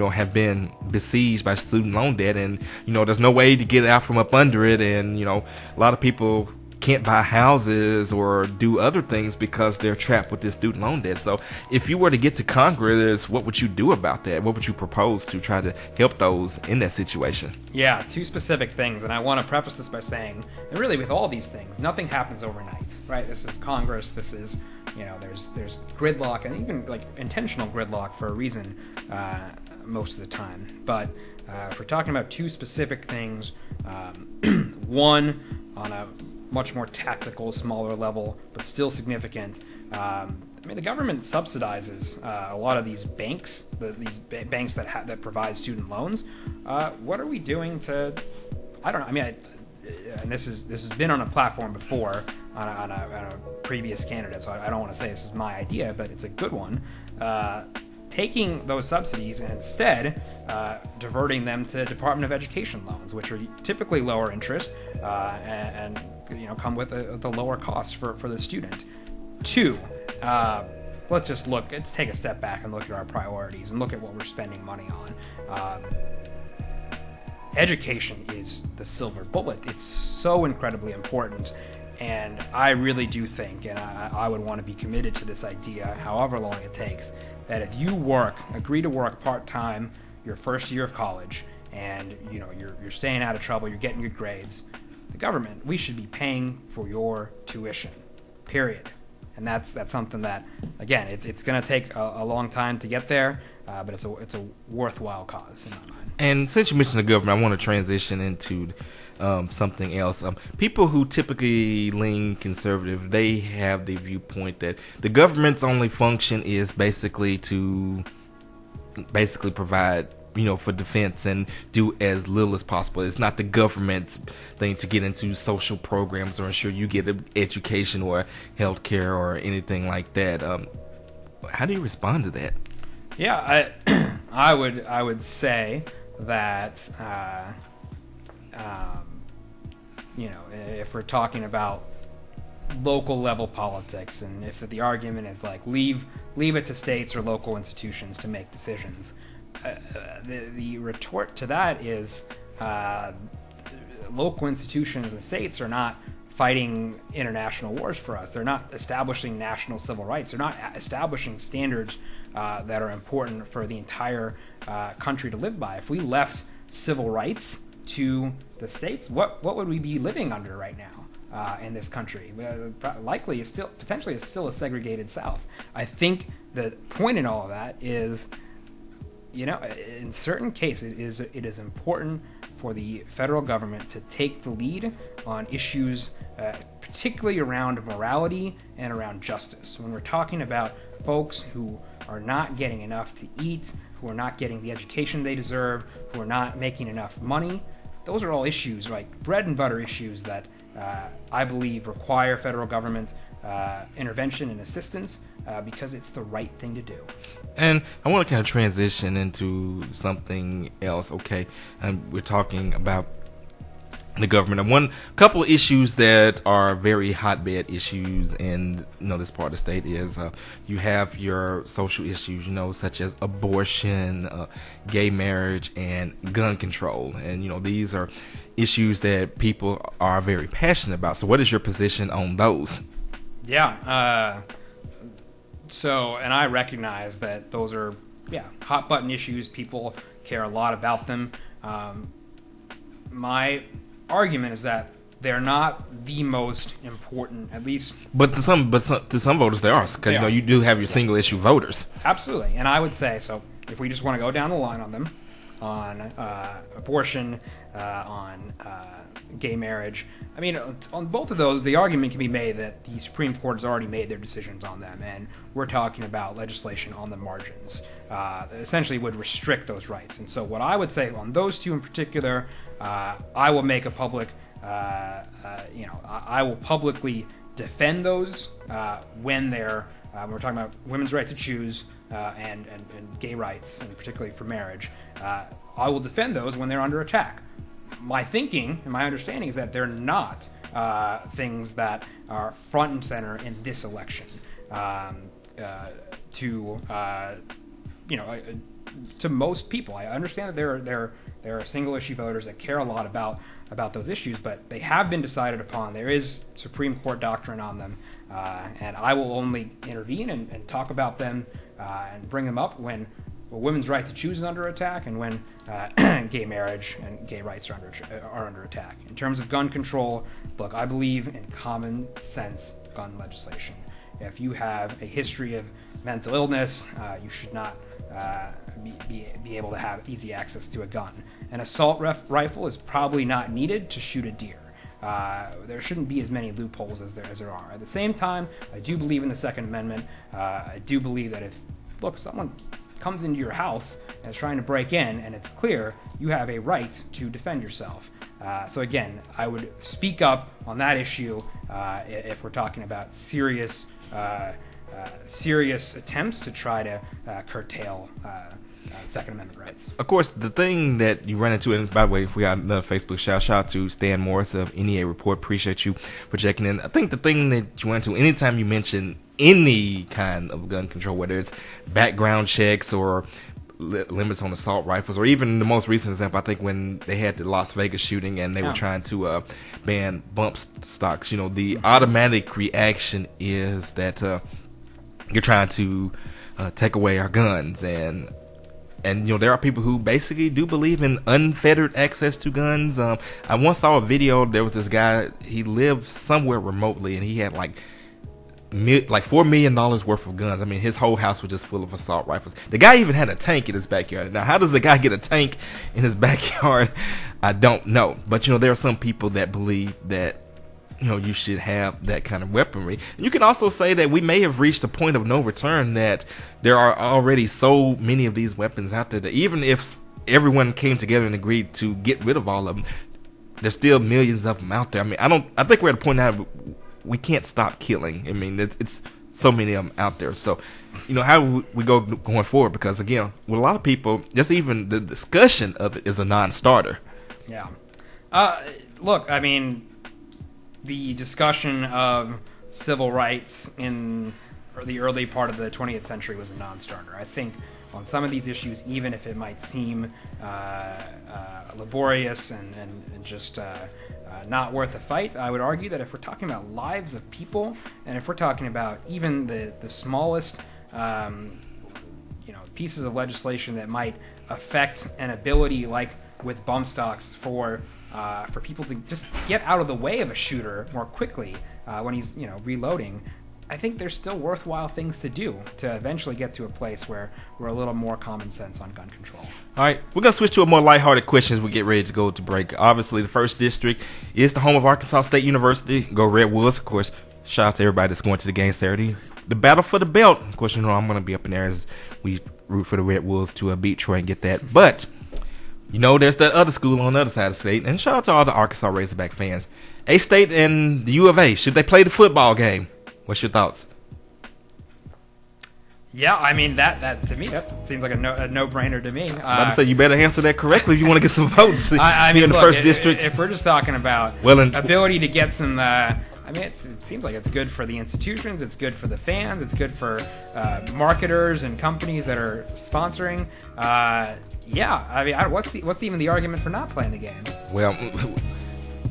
have been besieged by student loan debt, and there's no way to get out from up under it, and a lot of people can't buy houses or do other things because they're trapped with this student loan debt. So if you were to get to Congress, what would you do about that? What would you propose to try to help those in that situation? Yeah, 2 specific things, and I want to preface this by saying, and really with all these things, nothing happens overnight, right? This is Congress, this is, there's gridlock, and even like intentional gridlock for a reason most of the time. But if we're talking about 2 specific things, one on a much more tactical, smaller level, but still significant. The government subsidizes a lot of these banks, these banks that provide student loans. What are we doing to? I don't know. And this has been on a platform before on a previous candidate, so I don't want to say this is my idea, but it's a good one. taking those subsidies and instead diverting them to Department of Education loans, which are typically lower interest and come with the lower costs for the student. Two, let's take a step back and look at our priorities and look at what we're spending money on. Education is the silver bullet. It's so incredibly important. And I really do think, and I would want to be committed to this idea, however long it takes, that if you agree to work part-time your first year of college, and you're staying out of trouble, you're getting good grades, the government, we should be paying for your tuition, period. And that's something that, again, it's going to take a long time to get there, but it's a worthwhile cause in my mind. And since you mentioned the government, I want to transition into something else. People who typically lean conservative, they have the viewpoint that the government's only function is basically to provide, for defense and do as little as possible. It's not the government's thing to get into social programs or ensure you get an education or health care or anything like that. How do you respond to that? Yeah, I would say that if we're talking about local level politics, and if the argument is like leave it to states or local institutions to make decisions, the retort to that is local institutions and states are not fighting international wars for us. They're not establishing national civil rights. They're not establishing standards that are important for the entire country to live by. If we left civil rights to the states, what would we be living under right now in this country? Likely, potentially, is still a segregated South. I think the point in all of that is, in certain cases, it is important for the federal government to take the lead on issues, particularly around morality and around justice. When we're talking about folks who are not getting enough to eat, who are not getting the education they deserve, who are not making enough money, those are all issues, like bread and butter issues that I believe require federal government intervention and assistance because it's the right thing to do. And I want to kind of transition into something else. Okay, we're talking about the government. And couple of issues that are very hotbed issues in this part of the state is you have your social issues, such as abortion, gay marriage, and gun control. And these are issues that people are very passionate about. So what is your position on those? Yeah. And I recognize that those are hot button issues. People care a lot about them. My argument is that they're not the most important, at least. But to some voters they are, because you do have your single issue voters. Absolutely, and I would say so. If we just want to go down the line on them, on abortion, on gay marriage, I mean, on both of those, the argument can be made that the Supreme Court has already made their decisions on them, and we're talking about legislation on the margins that essentially would restrict those rights. And so, what I would say on those two in particular, I will make a public, I will publicly defend those when they're, we're talking about women's right to choose and gay rights, and particularly for marriage. I will defend those when they're under attack. My thinking and my understanding is that they're not things that are front and center in this election. To most people, I understand that there are single issue voters that care a lot about those issues, but they have been decided upon. There is Supreme Court doctrine on them, and I will only intervene and talk about them and bring them up when women's right to choose is under attack, and when gay marriage and gay rights are under attack. In terms of gun control, look, I believe in common sense gun legislation. If you have a history of mental illness, you should not be able to have easy access to a gun. An assault rifle is probably not needed to shoot a deer. There shouldn't be as many loopholes as there are. At the same time, I do believe in the Second Amendment. I do believe that if someone comes into your house and is trying to break in, and it's clear you have a right to defend yourself. So again, I would speak up on that issue if we're talking about serious serious attempts to try to curtail Second Amendment rights. Of course, the thing that you run into, and by the way, if we got another Facebook shout out to Stan Morris of NEA Report. Appreciate you for checking in. I think the thing that you run into anytime you mention any kind of gun control, whether it's background checks or limits on assault rifles, or even the most recent example, I think when they had the Las Vegas shooting and they were trying to ban bump stocks, the automatic reaction is that you're trying to take away our guns, and there are people who basically do believe in unfettered access to guns. I once saw a video. There was this guy. He lived somewhere remotely, and he had like $4 million worth of guns. I mean, his whole house was just full of assault rifles. The guy even had a tank in his backyard. Now, how does the guy get a tank in his backyard? I don't know. But there are some people that believe that you should have that kind of weaponry. And you can also say that we may have reached a point of no return, that there are already so many of these weapons out there that even if everyone came together and agreed to get rid of all of them, there's still millions of them out there. I mean, I think we're at a point now we can't stop killing. I mean, it's so many of them out there. So, how we go going forward? Because again, with a lot of people, just even the discussion of it is a non-starter. Yeah. Look, I mean, the discussion of civil rights in the early part of the 20th century was a non-starter. I think on some of these issues, even if it might seem laborious and just not worth the fight, I would argue that if we're talking about lives of people, and if we're talking about even the smallest pieces of legislation that might affect an ability, like with bump stocks, for people to just get out of the way of a shooter more quickly when he's reloading, I think there's still worthwhile things to do to eventually get to a place where we're a little more common sense on gun control. All right, we're going to switch to a more lighthearted question as we get ready to go to break. Obviously, the 1st District is the home of Arkansas State University. Go Red Wolves. Of course, shout out to everybody that's going to the game Saturday. The battle for the belt. Of course, I'm going to be up in there as we root for the Red Wolves to beat Troy and get that. But there's that other school on the other side of the state. And shout out to all the Arkansas Razorback fans. A-State and the U of A, should they play the football game? What's your thoughts? Yeah, I mean, that to me, that seems like a no-brainer to me. I would say you better answer that correctly if you want to get some votes I mean, in the look, 1st District. If we're just talking about ability to get some, I mean, it seems like it's good for the institutions, it's good for the fans, it's good for marketers and companies that are sponsoring. Yeah, I mean, what's even the argument for not playing the game? Well,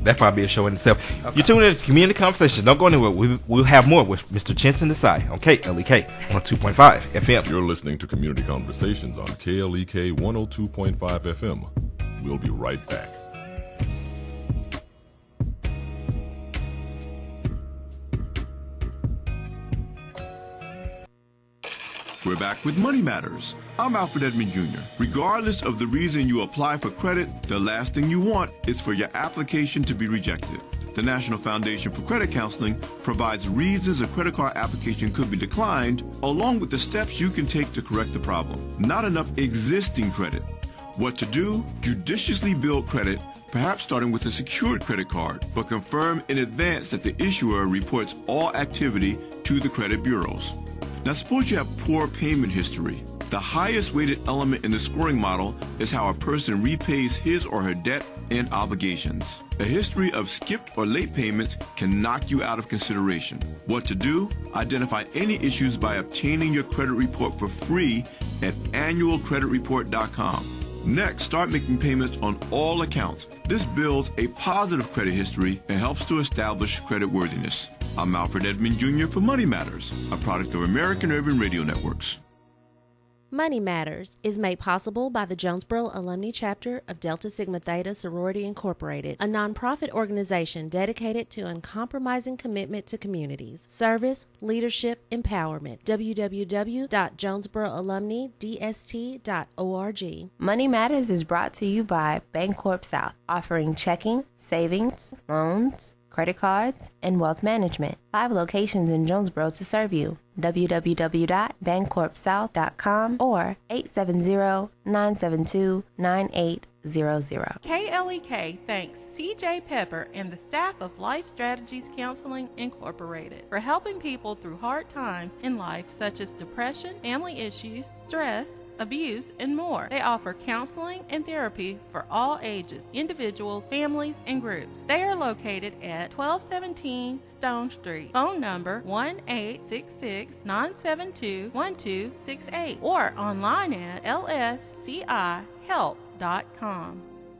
that'd probably be a show in itself. Okay. You're tuning in to Community Conversation. Don't go anywhere. We'll have more with Mr. Chintan Desai on KLEK 102.5 FM. You're listening to Community Conversations on KLEK 102.5 FM. We'll be right back. We're back with Money Matters. I'm Alfred Edmond Jr. Regardless of the reason you apply for credit, the last thing you want is for your application to be rejected. The National Foundation for Credit Counseling provides reasons a credit card application could be declined, along with the steps you can take to correct the problem. Not enough existing credit. What to do? Judiciously build credit, perhaps starting with a secured credit card, but confirm in advance that the issuer reports all activity to the credit bureaus. Now suppose you have poor payment history. The highest weighted element in the scoring model is how a person repays his or her debt and obligations. A history of skipped or late payments can knock you out of consideration. What to do? Identify any issues by obtaining your credit report for free at annualcreditreport.com. Next, start making payments on all accounts. This builds a positive credit history and helps to establish creditworthiness. I'm Alfred Edmond Jr. for Money Matters, a product of American Urban Radio Networks. Money Matters is made possible by the Jonesboro Alumni Chapter of Delta Sigma Theta Sorority Incorporated, a nonprofit organization dedicated to uncompromising commitment to communities, service, leadership, empowerment. www.jonesboroalumnidst.org. Money Matters is brought to you by Bancorp South, offering checking, savings, loans, credit cards, and wealth management. 5 locations in Jonesboro to serve you. www.bancorpsouth.com or 870-972-98 KLEK thanks CJ Pepper and the staff of Life Strategies Counseling Incorporated for helping people through hard times in life such as depression, family issues, stress, abuse, and more. They offer counseling and therapy for all ages, individuals, families, and groups. They are located at 1217 Stone Street. Phone number 1-866-972-1268 or online at lscihelp.com.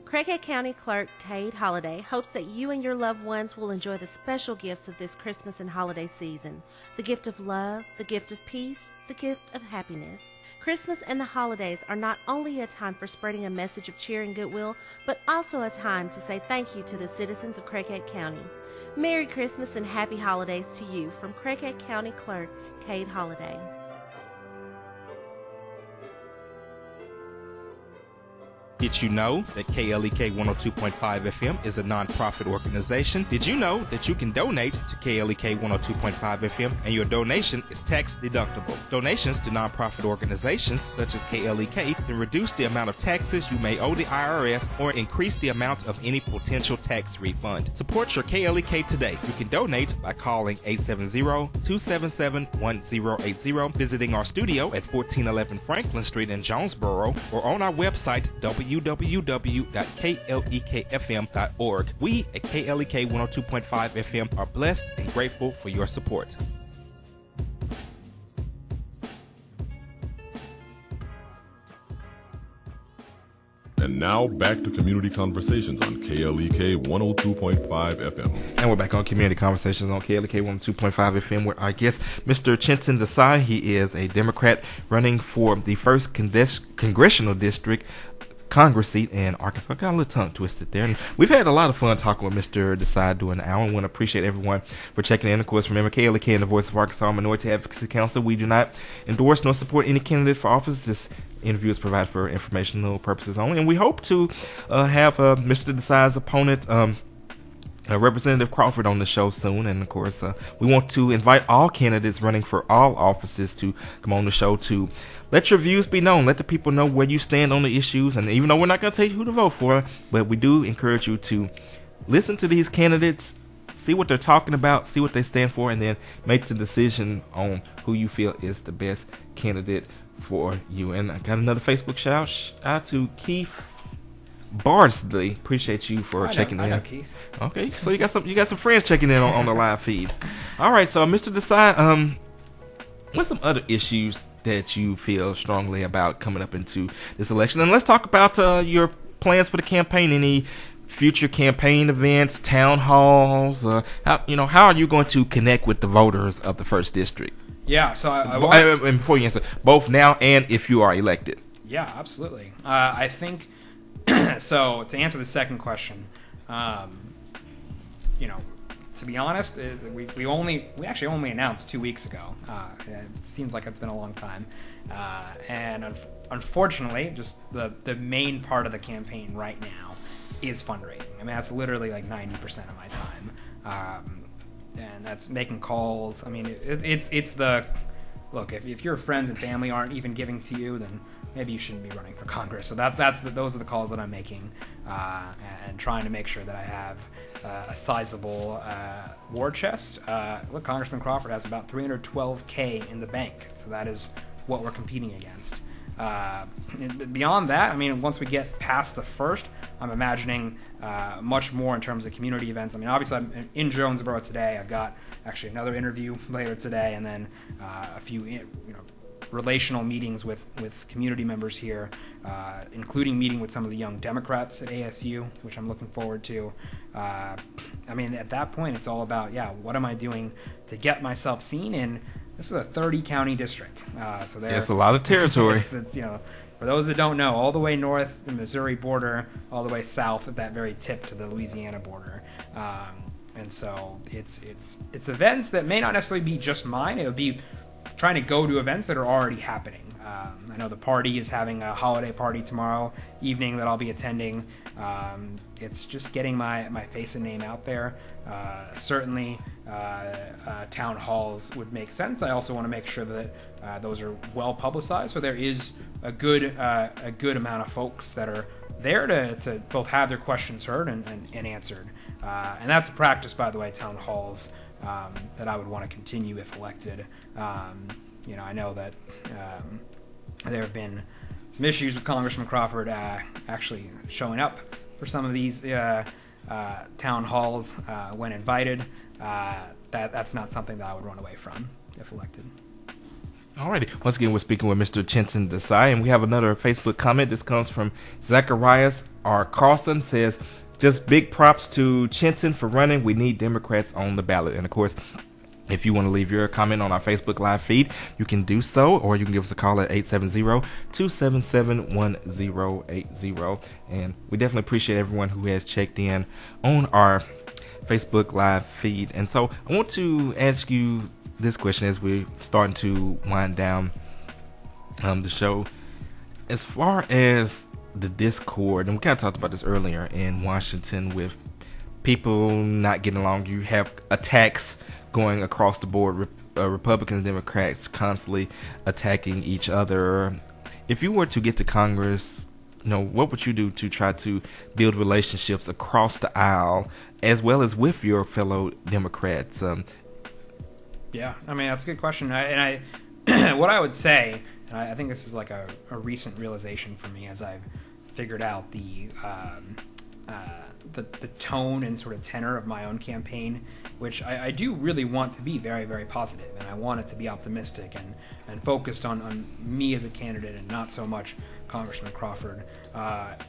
Craighead County Clerk Cade Holliday hopes that you and your loved ones will enjoy the special gifts of this Christmas and holiday season. The gift of love, the gift of peace, the gift of happiness. Christmas and the holidays are not only a time for spreading a message of cheer and goodwill, but also a time to say thank you to the citizens of Craighead County. Merry Christmas and happy holidays to you from Craighead County Clerk Cade Holliday. Did you know that KLEK 102.5 FM is a non-profit organization? Did you know that you can donate to KLEK 102.5 FM and your donation is tax deductible? Donations to non-profit organizations such as KLEK can reduce the amount of taxes you may owe the IRS or increase the amount of any potential tax refund. Support your KLEK today. You can donate by calling 870-277-1080, visiting our studio at 1411 Franklin Street in Jonesboro, or on our website www.klekfm.org. We at KLEK 102.5 FM are blessed and grateful for your support. And now back to Community Conversations on KLEK 102.5 FM. And we're back on Community Conversations on KLEK 102.5 FM, where our guest, Mr. Chintan Desai, he is a Democrat running for the 1st Congressional District Congress seat in Arkansas. Got a little tongue twisted there. And we've had a lot of fun talking with Mr. Desai during the hour. I want to appreciate everyone for checking in. Of course, remember, KLEK and the Voice of Arkansas Minority Advocacy Council, we do not endorse nor support any candidate for office. This interview is provided for informational purposes only. And we hope to have Mr. Desai's opponent, Representative Crawford, on the show soon. And of course, we want to invite all candidates running for all offices to come on the show to let your views be known. Let the people know where you stand on the issues. And even though we're not going to tell you who to vote for, but we do encourage you to listen to these candidates, see what they're talking about, see what they stand for, and then make the decision on who you feel is the best candidate for you. And I got another Facebook shout out to Keith Bardsley. Appreciate you for checking in. I know Keith. Okay, so you got some friends checking in on the live feed. All right, so Mr. Desai, what's some other issues that you feel strongly about coming up into this election? And let's talk about your plans for the campaign. Any future campaign events, town halls? How are you going to connect with the voters of the 1st District? Yeah, so and before you answer, both now and if you are elected. Yeah, absolutely. I think so. To answer the second question, to be honest, we actually only announced 2 weeks ago. It seems like it's been a long time, and unfortunately, just the main part of the campaign right now is fundraising. I mean, that's literally like 90% of my time, and that's making calls. I mean, it's the look. If your friends and family aren't even giving to you, then maybe you shouldn't be running for Congress. So those are the calls that I'm making, and trying to make sure that I have a sizable war chest. Look, Congressman Crawford has about $312K in the bank, so that is what we're competing against. Beyond that, I mean, once we get past the 1st, I'm imagining much more in terms of community events. I mean, obviously, I'm in Jonesboro today. I've got actually another interview later today, and then a few, relational meetings with community members here, including meeting with some of the young Democrats at ASU, which I'm looking forward to. I mean, at that point, it's all about, what am I doing to get myself seen in? This is a 30-county district, so there's a lot of territory. It's for those that don't know, all the way north, the Missouri border, all the way south at that very tip to the Louisiana border. And so it's events that may not necessarily be just mine. It would be trying to go to events that are already happening. I know the party is having a holiday party tomorrow evening that I'll be attending. It's just getting my face and name out there. Certainly, town halls would make sense. I also want to make sure that those are well publicized, so there is a good amount of folks that are there to both have their questions heard and answered. And that's a practice, by the way, town halls, that I would want to continue if elected. I know that there have been some issues with Congressman Crawford actually showing up for some of these town halls when invited. That's not something that I would run away from if elected. Alrighty. Once again, we're speaking with Mr. Chintan Desai, and we have another Facebook comment. This comes from Zacharias R. Carlson. Says, just big props to Chintan for running. We need Democrats on the ballot. And of course, if you want to leave your comment on our Facebook Live feed, you can do so, or you can give us a call at 870-277-1080. And we definitely appreciate everyone who has checked in on our Facebook Live feed. And so I want to ask you this question as we're starting to wind down the show. As far as the discord, and we kind of talked about this earlier in Washington with people not getting along, you have attacks going across the board, Republicans and Democrats constantly attacking each other. If you were to get to Congress, what would you do to try to build relationships across the aisle as well as with your fellow Democrats? Yeah, I mean, that's a good question. I what I would say, and I think this is like a recent realization for me as I've figured out the tone and sort of tenor of my own campaign, which I do really want to be very, very positive, and I want it to be optimistic and focused on me as a candidate and not so much Congressman Crawford.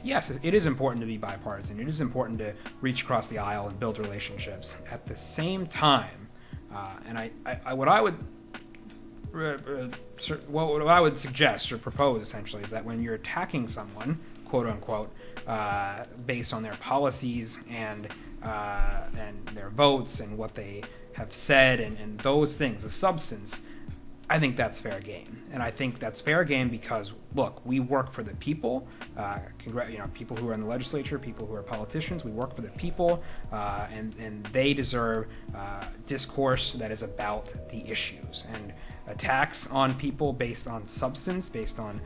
Yes, it is important to be bipartisan. It is important to reach across the aisle and build relationships. At the same time, and what I would suggest or propose essentially is that when you're attacking someone, quote unquote, based on their policies and their votes and what they have said and those things, the substance, I think that's fair game. And I think that's fair game because, look, we work for the people, people who are in the legislature, people who are politicians, we work for the people, and they deserve discourse that is about the issues. And attacks on people based on substance, based on,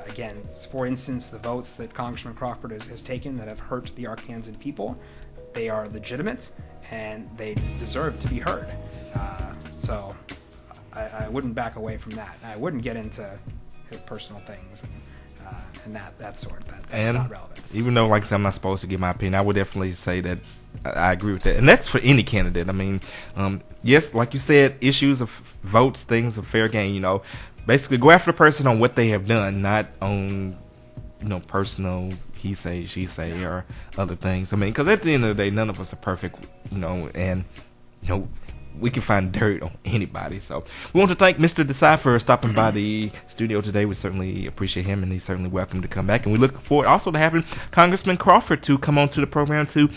again, for instance, the votes that Congressman Crawford has taken that have hurt the Arkansas people, they are legitimate and they deserve to be heard. So I wouldn't back away from that. I wouldn't get into personal things and that sort. That's not relevant. Even though, like I said, I'm not supposed to give my opinion, I would definitely say that I agree with that. And that's for any candidate. I mean, yes, like you said, issues of votes, things of fair game, basically go after the person on what they have done, not on, personal he say, she say, or other things. I mean, because at the end of the day, none of us are perfect, and, we can find dirt on anybody. So we want to thank Mr. Desai for stopping by the studio today. We certainly appreciate him, and he's certainly welcome to come back. And we look forward also to having Congressman Crawford to come on to the program to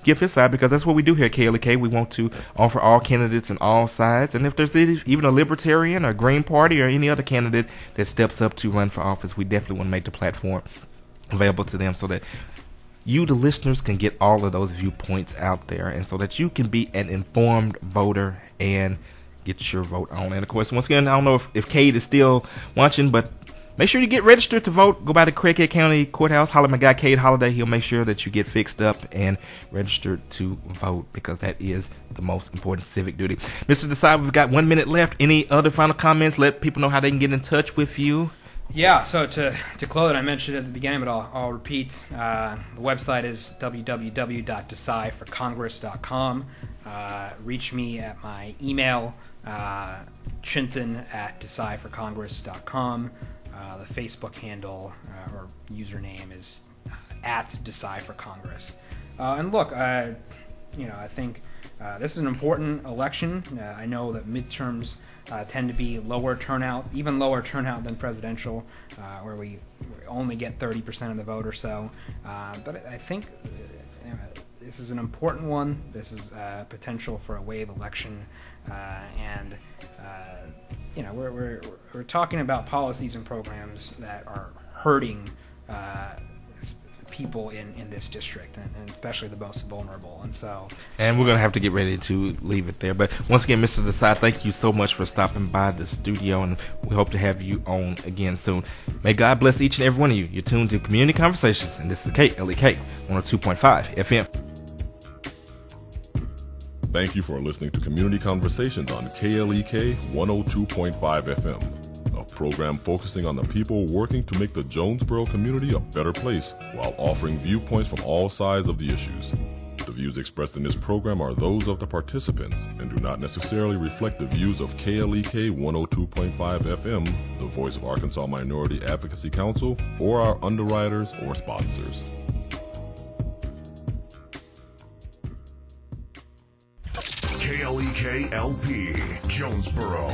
give his side, because that's what we do here at KLEK. We want to offer all candidates and all sides. And if there's even a Libertarian or Green Party or any other candidate that steps up to run for office, we definitely want to make the platform available to them so that you, the listeners, can get all of those viewpoints out there, and so that you can be an informed voter and get your vote on. And of course, once again, I don't know if Cade is still watching, but make sure you get registered to vote. Go by the Craighead County Courthouse, holler at my guy Cade Holiday. He'll make sure that you get fixed up and registered to vote, because that is the most important civic duty. Mr. Desai, we've got 1 minute left. Any other final comments? Let people know how they can get in touch with you. Yeah, so to close it, I mentioned it at the beginning, but I'll repeat. The website is www.desaiforcongress.com. Reach me at my email, chintan@desaiforcongress.com. The Facebook handle or username is @DesaiForCongress. And look, I think this is an important election. I know that midterms tend to be lower turnout, even lower turnout than presidential, where we only get 30% of the vote or so. But I think this is an important one. This is potential for a wave election, and we're talking about policies and programs that are hurting people in this district, and especially the most vulnerable. And we're going to have to get ready to leave it there. But once again, Mr. Desai, thank you so much for stopping by the studio, and we hope to have you on again soon. May God bless each and every one of you. You're tuned to Community Conversations, and this is KLEK 102.5 FM. Thank you for listening to Community Conversations on KLEK 102.5 FM, a program focusing on the people working to make the Jonesboro community a better place while offering viewpoints from all sides of the issues. The views expressed in this program are those of the participants and do not necessarily reflect the views of KLEK 102.5 FM, the voice of Arkansas Minority Advocacy Council, or our underwriters or sponsors. KLEK LP, Jonesboro.